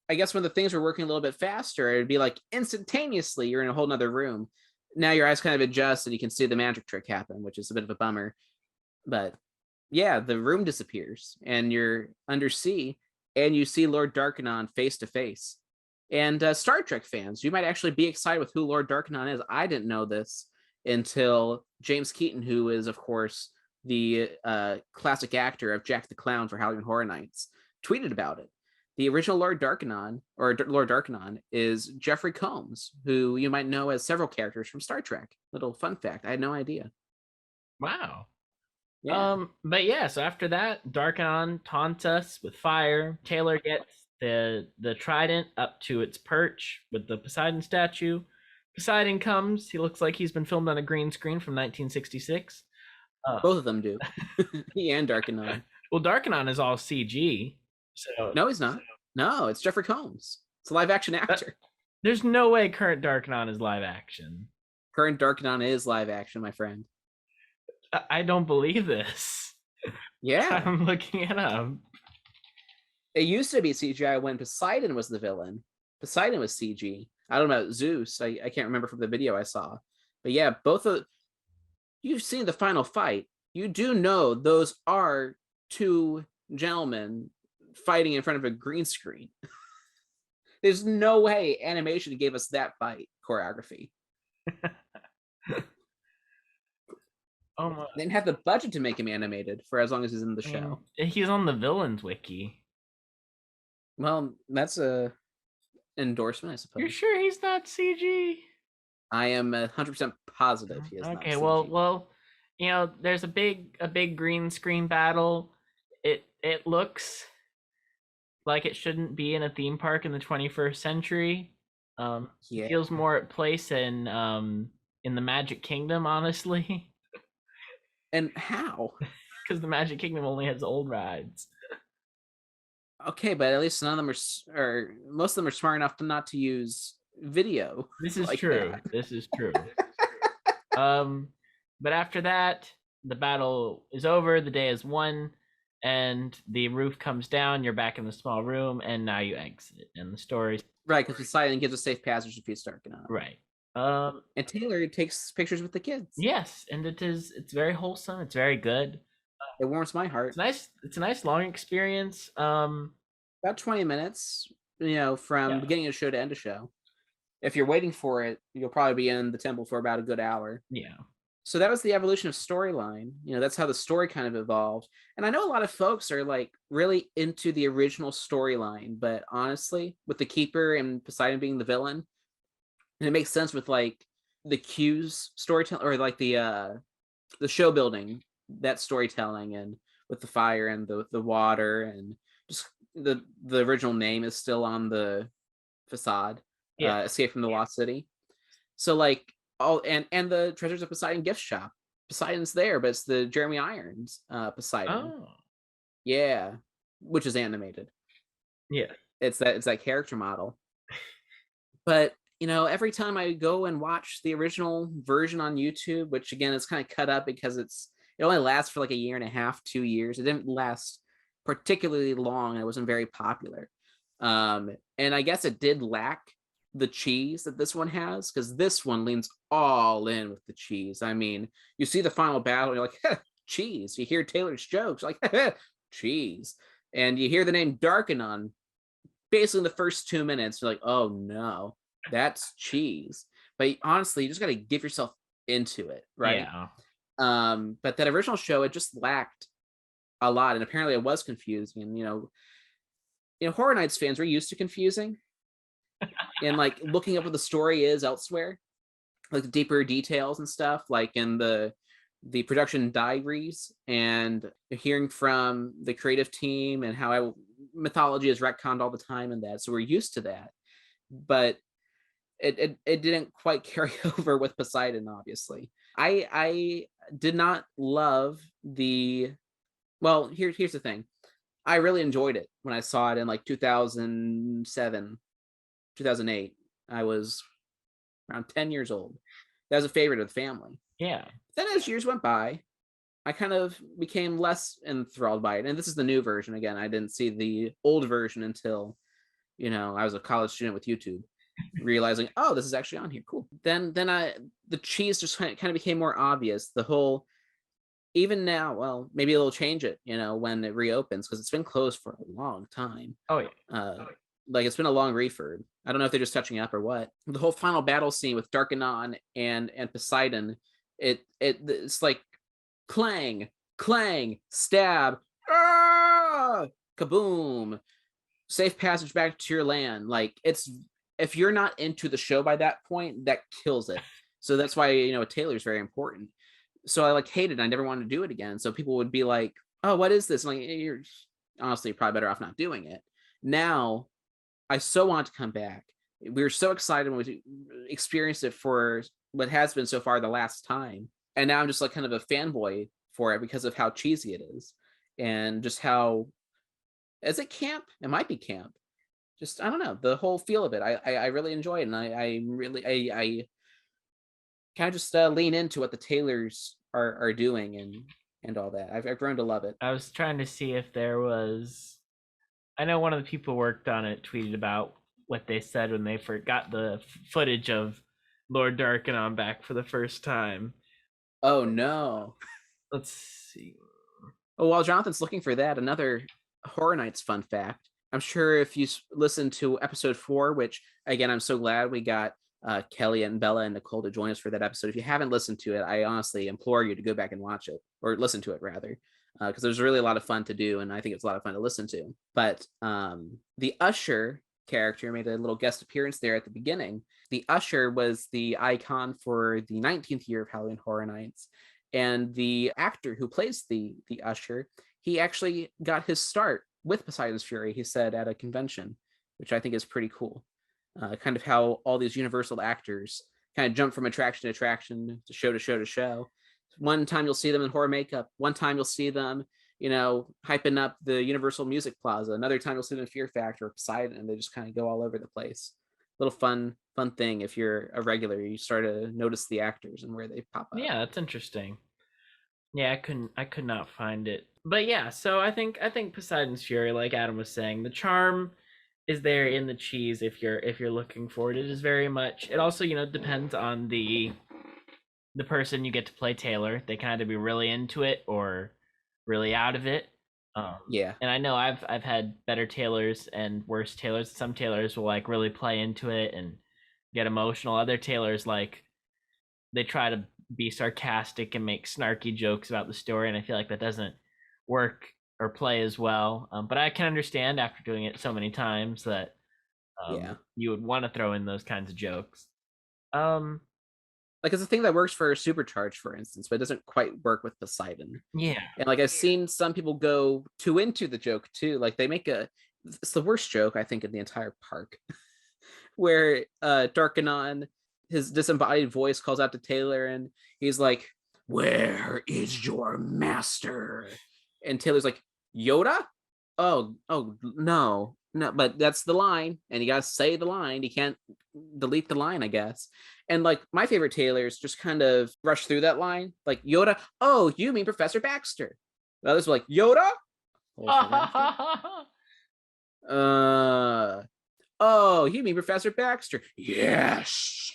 I guess when the things were working a little bit faster, it'd be like instantaneously you're in a whole nother room. Now your eyes kind of adjust and you can see the magic trick happen, which is a bit of a bummer. But yeah, the room disappears and you're undersea and you see Lord Darkanon face to face. And Star Trek fans, you might actually be excited with who Lord Darkanon is. I didn't know this until James Keaton, who is, of course, the classic actor of Jack the Clown for Halloween Horror Nights, tweeted about it. The original Lord Darkanon, or Lord Darkanon, is Jeffrey Combs, who you might know as several characters from Star Trek. Little fun fact, I had no idea. Wow. Yeah. But yeah, so after that, Darkanon taunts us with fire. Taylor gets the trident up to its perch with the Poseidon statue. Poseidon comes. He looks like he's been filmed on a green screen from 1966. Both of them do. He and Darkanon. Well, Darkanon is all CG. So No, he's not. No, it's Jeffrey Combs. It's a live action actor. There's no way current Darkanon is live action. Current Darkanon is live action, my friend. I don't believe this. Yeah. I'm looking it up. It used to be CGI when Poseidon was the villain. Poseidon was CG. I don't know about Zeus. I can't remember from the video I saw. But yeah, both of... You've seen the final fight. You do know those are two gentlemen fighting in front of a green screen. There's no way animation gave us that fight choreography. Oh my. They didn't have the budget to make him animated for as long as he's in the show. He's on the villains wiki. Well, that's a endorsement, I suppose. You're sure he's not CG? I am 100% positive he is not Okay, CG. well, there's a big green screen battle. It looks like it shouldn't be in a theme park in the 21st century. Yeah. It feels more at place in the Magic Kingdom, honestly. And how? Because the Magic Kingdom only has old rides. Okay, but at least none of them or most of them are smart enough to not to use video. This is like true. that. This is true. But after that, the battle is over. The day is won, and the roof comes down. You're back in the small room, and now you exit. And the story, right? Because Poseidon gives a safe passage if he's Darkanon. Right. And Taylor takes pictures with the kids. Yes, and it's very wholesome. It's very good. It warms my heart. It's a nice long experience. About 20 minutes, from beginning of show to end of show. If you're waiting for it, you'll probably be in the temple for about a good hour. Yeah. So that was the evolution of storyline. That's how the story kind of evolved. And I know a lot of folks are like really into the original storyline, but honestly, with the Keeper and Poseidon being the villain, and it makes sense with like the Q's storytelling, or like the show building, that storytelling, and with the fire and the water, and just the original name is still on the facade. Yeah. Escape from the Lost City. So like all and the Treasures of Poseidon gift shop. Poseidon's there, but it's the Jeremy Irons Poseidon. Oh. Yeah, which is animated. Yeah, it's that character model. But every time I go and watch the original version on YouTube, which again is kind of cut up because it only lasts for like a year and a half, 2 years. It didn't last particularly long. It wasn't very popular. And I guess it did lack the cheese that this one has, because this one leans all in with the cheese. I mean, you see the final battle, you're like, cheese. You hear Taylor's jokes, like, cheese. And you hear the name Darkanon basically in the first 2 minutes. You're like, oh no, that's cheese. But honestly, you just got to give yourself into it, right? Yeah. But that original show, it just lacked a lot, and apparently it was confusing. And Horror Nights fans, we're used to confusing and like looking up what the story is elsewhere, like the deeper details and stuff, like in the production diaries, and hearing from the creative team and how mythology is retconned all the time and that. So we're used to that, but it didn't quite carry over with Poseidon, obviously. I did not love well, here's the thing. I really enjoyed it when I saw it in like 2007, 2008. I was around 10 years old. That was a favorite of the family. Yeah. Then as years went by, I kind of became less enthralled by it. And this is the new version. Again, I didn't see the old version until, I was a college student with YouTube, realizing, oh, this is actually on here. Cool. Then the cheese just kind of became more obvious. The whole, even now, well, maybe they'll change it, when it reopens, because it's been closed for a long time. Oh yeah. Like it's been a long refurb. I don't know if they're just touching up or what. The whole final battle scene with Darkanon and Poseidon, it's like clang, clang, stab, kaboom, safe passage back to your land. Like if you're not into the show by that point, that kills it. So that's why a Taylor's very important. So I hated it. I never wanted to do it again. So people would be like, "Oh, what is this?" I'm like, you're honestly probably better off not doing it. Now, I so want to come back. We were so excited when we experienced it for what has been so far the last time, and now I'm just kind of a fanboy for it because of how cheesy it is, and just how, is it camp? It might be camp. Just I don't know, the whole feel of it. I really enjoy it, and I kind of just lean into what the Taylors are doing and all that. I've grown to love it. I was trying to see if there was. I know one of the people worked on it tweeted about what they said when they got the footage of Lord Darkanon back for the first time. Oh no! Let's see. Oh, while Jonathan's looking for that, another Horror Nights fun fact. I'm sure if you listen to episode 4, which again I'm so glad we got Kelly and Bella and Nicole to join us for that episode. If you haven't listened to it, I honestly implore you to go back and watch it, or listen to it rather, because there's really a lot of fun to do, and I think it's a lot of fun to listen to. But the Usher character made a little guest appearance there at the beginning. The Usher was the icon for the 19th year of Halloween Horror Nights, and the actor who plays the Usher, he actually got his start with Poseidon's Fury, he said at a convention, which I think is pretty cool. Kind of how all these Universal actors kind of jump from attraction to attraction, to show to show to show. One time you'll see them in horror makeup. One time you'll see them, hyping up the Universal Music Plaza. Another time you'll see them in Fear Factor or Poseidon, and they just kind of go all over the place. Little fun thing. If you're a regular, you start to notice the actors and where they pop up. Yeah, that's interesting. Yeah, I could not find it. But yeah, so I think Poseidon's Fury, like Adam was saying, the charm is there in the cheese if you're looking for it. It is very much. It also depends on the person you get to play Taylor. They kind of be really into it or really out of it. Yeah. And I know I've had better Taylors and worse Taylors. Some Taylors will really play into it and get emotional. Other Taylors they try to be sarcastic and make snarky jokes about the story, and I feel like that doesn't work or play as well. But I can understand after doing it so many times that you would want to throw in those kinds of jokes. It's a thing that works for Supercharged, for instance, but it doesn't quite work with Poseidon. Yeah. And I've seen some people go too into the joke too. They make it's the worst joke, I think, in the entire park, where Darkanon, his disembodied voice calls out to Taylor, and he's like, "Where is your master?" And Taylor's like, "Yoda? Oh, no, but that's the line, and you gotta say the line. You can't delete the line, I guess." And my favorite Taylors just kind of rush through that line, like, "Yoda? Oh, you mean Professor Baxter?" The others were like, "Yoda? Oh, you mean Professor Baxter? Yes.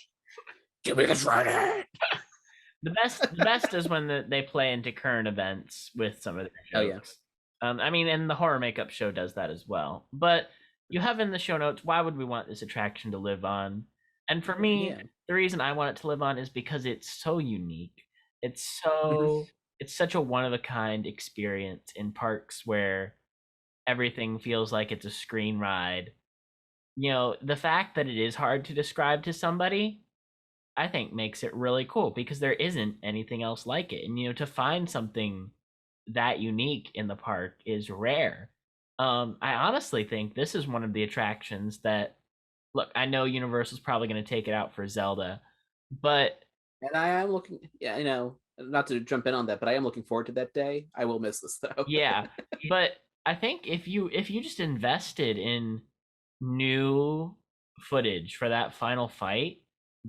Give me the shredded." The best is when they play into current events with some of their jokes. Oh, yeah. I mean, and the horror makeup show does that as well. But you have in the show notes, why would we want this attraction to live on? And for me, the reason I want it to live on is because it's so unique. It's it's such a one-of-a-kind experience in parks where everything feels like it's a screen ride. The fact that it is hard to describe to somebody, I think makes it really cool because there isn't anything else like it. And to find something that unique in the park is rare. I honestly think this is one of the attractions that, look, I know Universal's probably going to take it out for Zelda, but and I am looking, not to jump in on that, but I am looking forward to that day. I will miss this though. Yeah, but I think if you just invested in new footage for that final fight,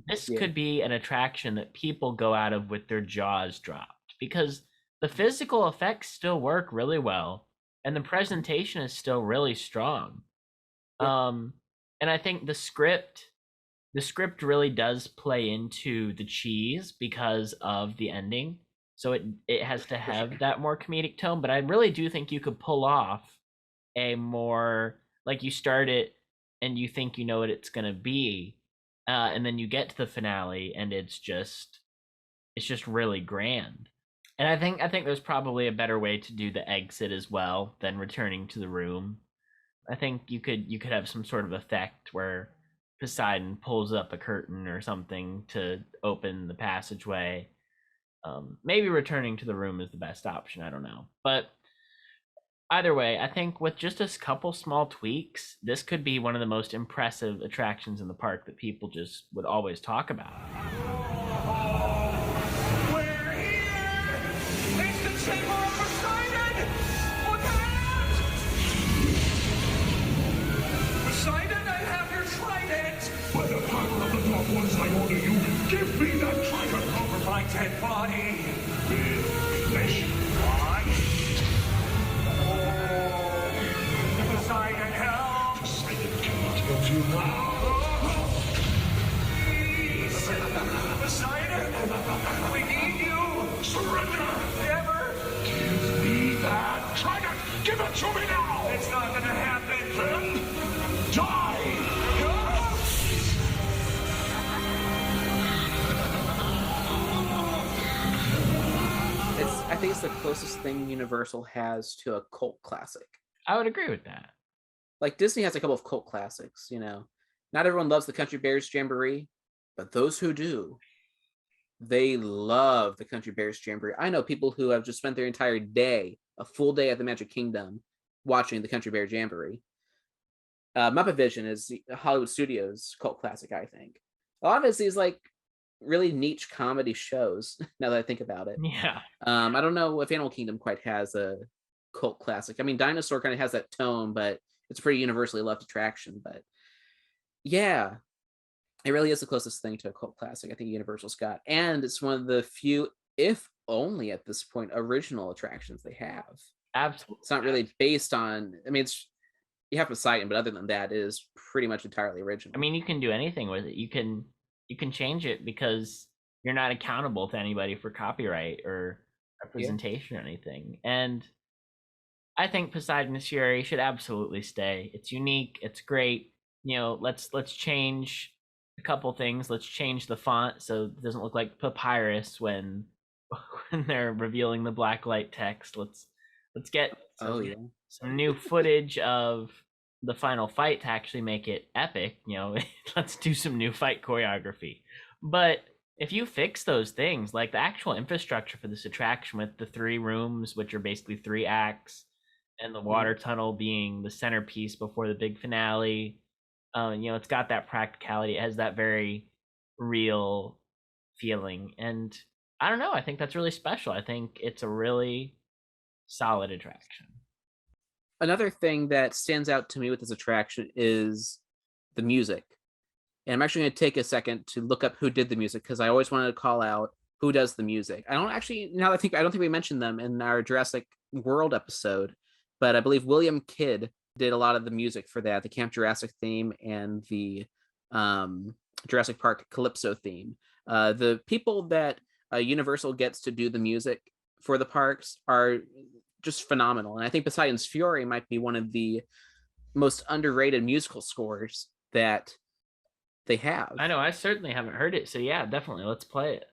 this Yeah. could be an attraction that people go out of with their jaws dropped, because the physical effects still work really well and the presentation is still really strong. Yeah. And I think the script really does play into the cheese because of the ending. So it has to For have sure. that more comedic tone, but I really do think you could pull off a more, like, you start it and you think you know what it's gonna be, and then you get to the finale and it's just really grand. And I think there's probably a better way to do the exit as well than returning to the room. I think you could have some sort of effect where Poseidon pulls up a curtain or something to open the passageway. Maybe returning to the room is the best option. I don't know, but either way, I think with just a couple small tweaks, this could be one of the most impressive attractions in the park that people just would always talk about. We're here! It's the Chamber of Poseidon! Look out! Poseidon, I have your trident! By the power of the Dark Ones, I order you, give me that trident! Over my dead body! With flesh. What? Oh! Poseidon, help! Poseidon cannot help you now. Please! Poseidon! We need you! Surrender! Never! Give me that trident! Give it to me now! It's not gonna happen! Then die! I think it's the closest thing Universal has to a cult classic. I would agree with that. Like Disney has a couple of cult classics, you know. Not everyone loves the Country Bears Jamboree, but those who do, they love the Country Bears Jamboree. I know people who have just spent their entire day, a full day at the Magic Kingdom, watching the Country Bear Jamboree. Muppet Vision is Hollywood Studios cult classic, I think. A lot of it's these like really niche comedy shows, now that I think about it. Yeah. I don't know if Animal Kingdom quite has a cult classic. I mean, Dinosaur kind of has that tone, but it's a pretty universally loved attraction. But yeah, it really is the closest thing to a cult classic I think Universal's got. And it's one of the few, if only at this point, original attractions they have. Absolutely. It's not really based on, I mean, it's, you have Poseidon, but other than that, it is pretty much entirely original. I mean, you can do anything with it. You can change it because you're not accountable to anybody for copyright or representation or anything. And I think Poseidon's Fury should absolutely stay. It's unique. It's great. You know, let's change a couple things. Let's change the font so it doesn't look like papyrus when they're revealing the blacklight text. Let's get some new footage of the final fight to actually make it epic. You know, let's do some new fight choreography. But if you fix those things, like the actual infrastructure for this attraction with the 3 rooms, which are basically 3 acts, and the water tunnel being the centerpiece before the big finale, you know, it's got that practicality. It has that very real feeling. And I don't know, I think that's really special. I think it's a really solid attraction. Another thing that stands out to me with this attraction is the music. And I'm actually going to take a second to look up who did the music, because I always wanted to call out who does the music. I don't think we mentioned them in our Jurassic World episode, but I believe William Kidd did a lot of the music for that, the Camp Jurassic theme and the Jurassic Park Calypso theme. The people that Universal gets to do the music for the parks are just phenomenal. And I think Poseidon's Fury might be one of the most underrated musical scores that they have. I know, I certainly haven't heard it. So yeah, definitely, let's play it.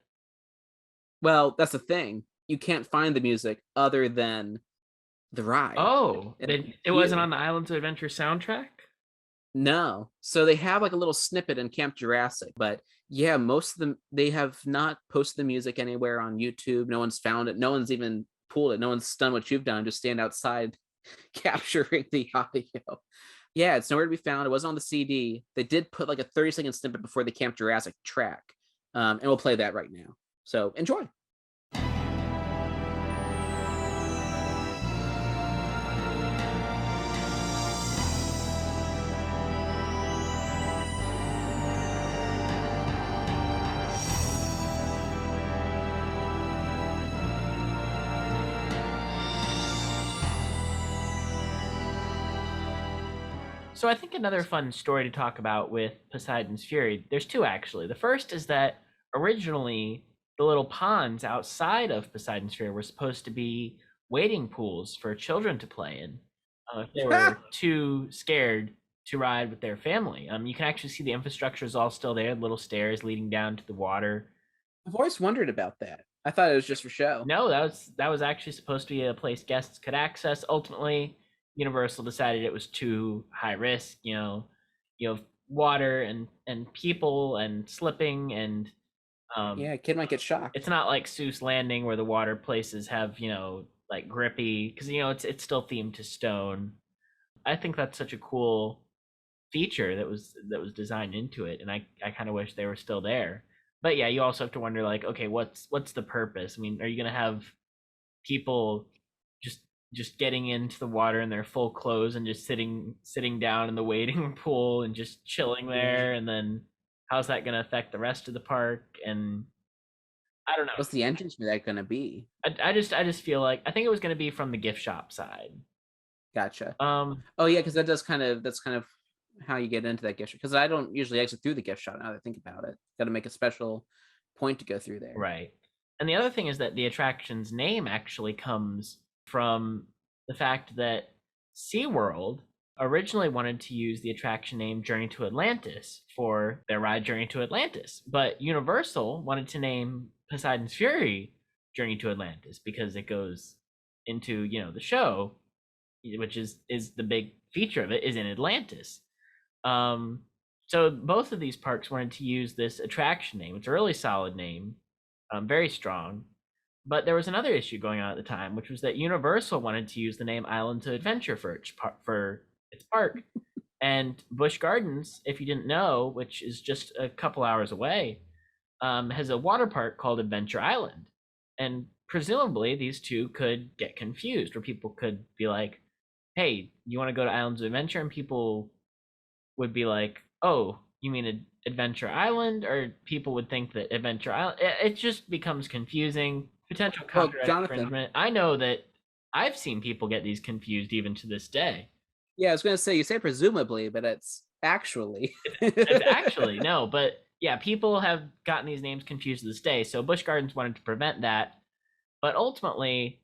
Well, that's the thing. You can't find the music other than the ride. Oh, it wasn't on the Islands of Adventure soundtrack? No. So they have like a little snippet in Camp Jurassic, but yeah, most of them, they have not posted the music anywhere on YouTube. No one's found it. No one's even pulled it. No one's done what you've done, just stand outside capturing the audio. Yeah, it's nowhere to be found. It wasn't on the CD. They did put like a 30-second snippet before the Camp Jurassic track. And we'll play that right now. So enjoy. So I think another fun story to talk about with Poseidon's Fury, there's two actually. The first is that originally the little ponds outside of Poseidon's Fury were supposed to be wading pools for children to play in if they were too scared to ride with their family. You can actually see the infrastructure is all still there, little stairs leading down to the water. I've always wondered about that. I thought it was just for show. No, that was actually supposed to be a place guests could access. Ultimately, Universal decided it was too high risk. You have water and people and slipping and Yeah, a kid might get shocked. it's not like Seuss Landing where the water places have like grippy, because it's still themed to stone. I think that's such a cool feature that was designed into it, and I kind of wish they were still there. But yeah, you also have to wonder, like, okay, what's the purpose? I mean, are you gonna have people just getting into the water in their full clothes and just sitting down in the wading pool and just chilling there, and then how's that gonna affect the rest of the park? And I don't know. What's the entrance for that going to be? I just feel like I think it was gonna be from the gift shop side. Gotcha. Um, Oh yeah, because that's kind of how you get into that gift shop. Because I don't usually exit through the gift shop now that I think about it. Got to make a special point to go through there. Right. And the other thing is that the attraction's name actually comes from the fact that SeaWorld originally wanted to use the attraction name Journey to Atlantis for their ride Journey to Atlantis, but Universal wanted to name Poseidon's Fury Journey to Atlantis because it goes into, the show, which is the big feature of it, is in Atlantis. So both of these parks wanted to use this attraction name. It's a really solid name, very strong. But there was another issue going on at the time, which was that Universal wanted to use the name Islands of Adventure for its park. And Busch Gardens, if you didn't know, which is just a couple hours away, has a water park called Adventure Island. And presumably these two could get confused, or people could be like, hey, you want to go to Islands of Adventure? And people would be like, oh, you mean Adventure Island? Or people would think that Adventure Island, it just becomes confusing. Potential copyright infringement. I know that I've seen people get these confused even to this day. Yeah, I was going to say, you say presumably, but it's actually. It's actually, no, but yeah, people have gotten these names confused to this day. So Busch Gardens wanted to prevent that. But ultimately,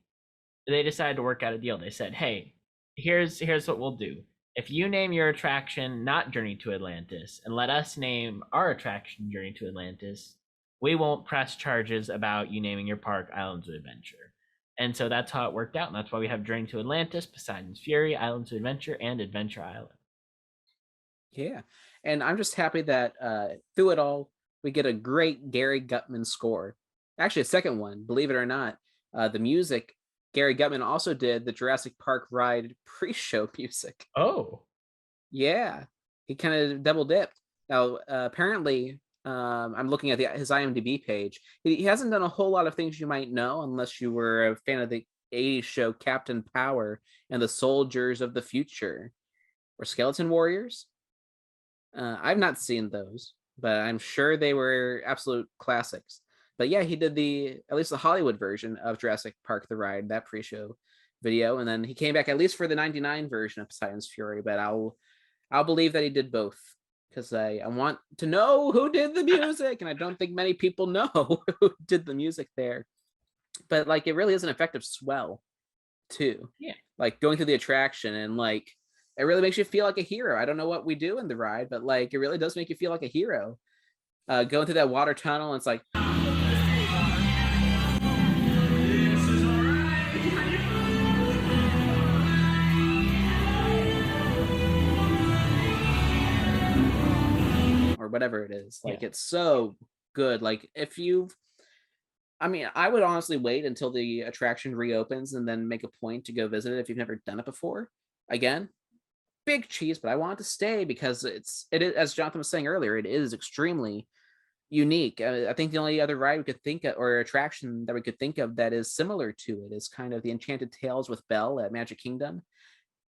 they decided to work out a deal. They said, hey, here's what we'll do. If you name your attraction not Journey to Atlantis and let us name our attraction Journey to Atlantis, we won't press charges about you naming your park Islands of Adventure. And so that's how it worked out. And that's why we have Journey to Atlantis, Poseidon's Fury, Islands of Adventure, and Adventure Island. Yeah. And I'm just happy that through it all, we get a great Gary Gutman score. Actually, a second one, believe it or not. The music, Gary Gutman also did the Jurassic Park ride pre-show music. Oh. Yeah. He kind of double dipped. Now, apparently, I'm looking at his IMDb page. He hasn't done a whole lot of things you might know unless you were a fan of the 80s show Captain Power and the Soldiers of the Future or Skeleton Warriors. I've not seen those, but I'm sure they were absolute classics. But yeah, he did at least the Hollywood version of Jurassic Park the Ride, that pre-show video, and then he came back at least for the '99 version of Poseidon's Fury. But I'll believe that he did both, because I want to know who did the music, and I don't think many people know who did the music there. But like, it really is an effective swell too. Yeah. Like going through the attraction, and like, it really makes you feel like a hero. I don't know what we do in the ride, but like, it really does make you feel like a hero. Going through that water tunnel, and it's like, or whatever it is. Like, it's so good. Like, I would honestly wait until the attraction reopens and then make a point to go visit it if you've never done it before. Again, big cheese, but I want to stay because it is, as Jonathan was saying earlier, it is extremely unique. I think the only other ride we could think of, or attraction that we could think of that is similar to it, is kind of the Enchanted Tales with Belle at Magic Kingdom.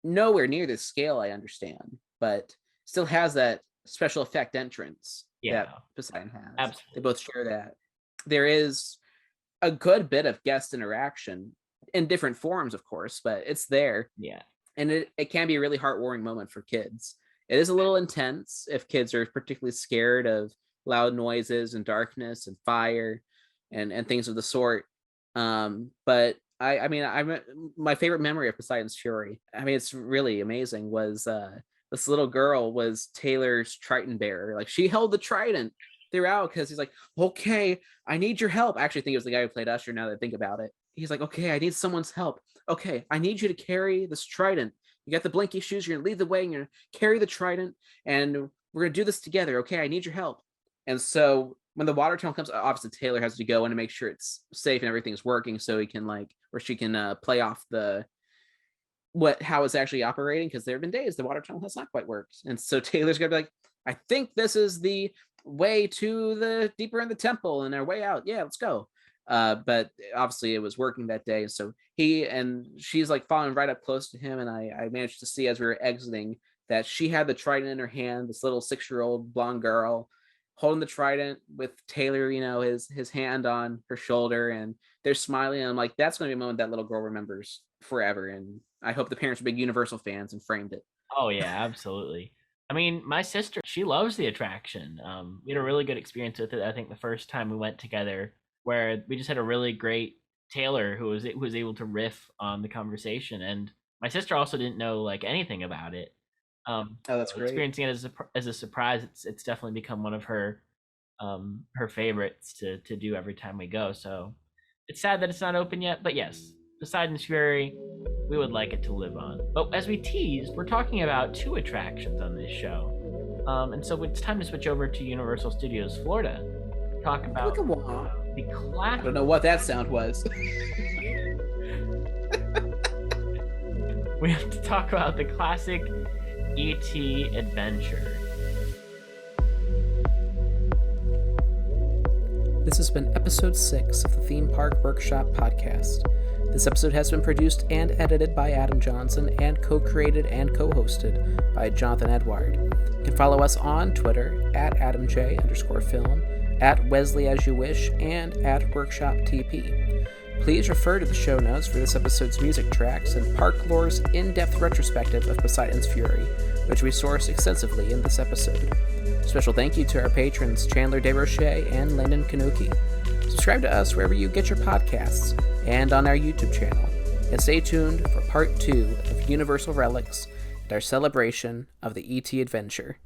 Nowhere near this scale, I understand, but still has that special effect entrance that Poseidon has. Absolutely. They both share that. There is a good bit of guest interaction in different forms, of course, but it's there. Yeah. And it can be a really heartwarming moment for kids. It is a little intense if kids are particularly scared of loud noises and darkness and fire and things of the sort. But I mean, my favorite memory of Poseidon's Fury, I mean, it's really amazing, was this little girl was Taylor's Triton bearer. Like, she held the trident throughout because he's like, okay, I need your help. I actually think it was the guy who played Usher, now that I think about it. He's like, okay, I need someone's help. Okay, I need you to carry this trident. You got the blinky shoes, you're gonna lead the way, and you're gonna carry the trident, and we're gonna do this together. Okay, I need your help. And so when the water tunnel comes, obviously Taylor has to go in to make sure it's safe and everything's working, so he can she can play off how it's actually operating, because there have been days the water tunnel has not quite worked. And so Taylor's gonna be like, I think this is the way to the deeper in the temple and our way out. Yeah, let's go. But obviously it was working that day. So she's like following right up close to him. And I managed to see as we were exiting that she had the trident in her hand, this little 6-year-old blonde girl holding the trident with Taylor, his hand on her shoulder, and they're smiling. And I'm like, that's going to be a moment that little girl remembers forever. And I hope the parents are big Universal fans and framed it. Oh yeah, absolutely. I mean, my sister, she loves the attraction. We had a really good experience with it. I think the first time we went together, where we just had a really great Taylor who was able to riff on the conversation, and my sister also didn't know anything about it. Oh, that's great. Experiencing it as a surprise, it's definitely become one of her favorites to do every time we go. So it's sad that it's not open yet, but yes, Poseidon's Fury, we would like it to live on. But as we teased, we're talking about 2 attractions on this show, and so it's time to switch over to Universal Studios Florida. Talk about the classic. I don't know what that sound was. We have to talk about the classic E.T. adventure. This has been episode 6 of the Theme Park Workshop podcast. This episode has been produced and edited by Adam Johnson and co-created and co-hosted by Jonathan Edward. You can follow us on Twitter at AdamJ_film, at WesleyAsYouWish, and at WorkshopTP. Please refer to the show notes for this episode's music tracks and Park Lore's in-depth retrospective of Poseidon's Fury, which we sourced extensively in this episode. Special thank you to our patrons Chandler DeRoche and Landon Kanuki. Subscribe to us wherever you get your podcasts and on our YouTube channel. And stay tuned for part 2 of Universal Relics and our celebration of the E.T. adventure.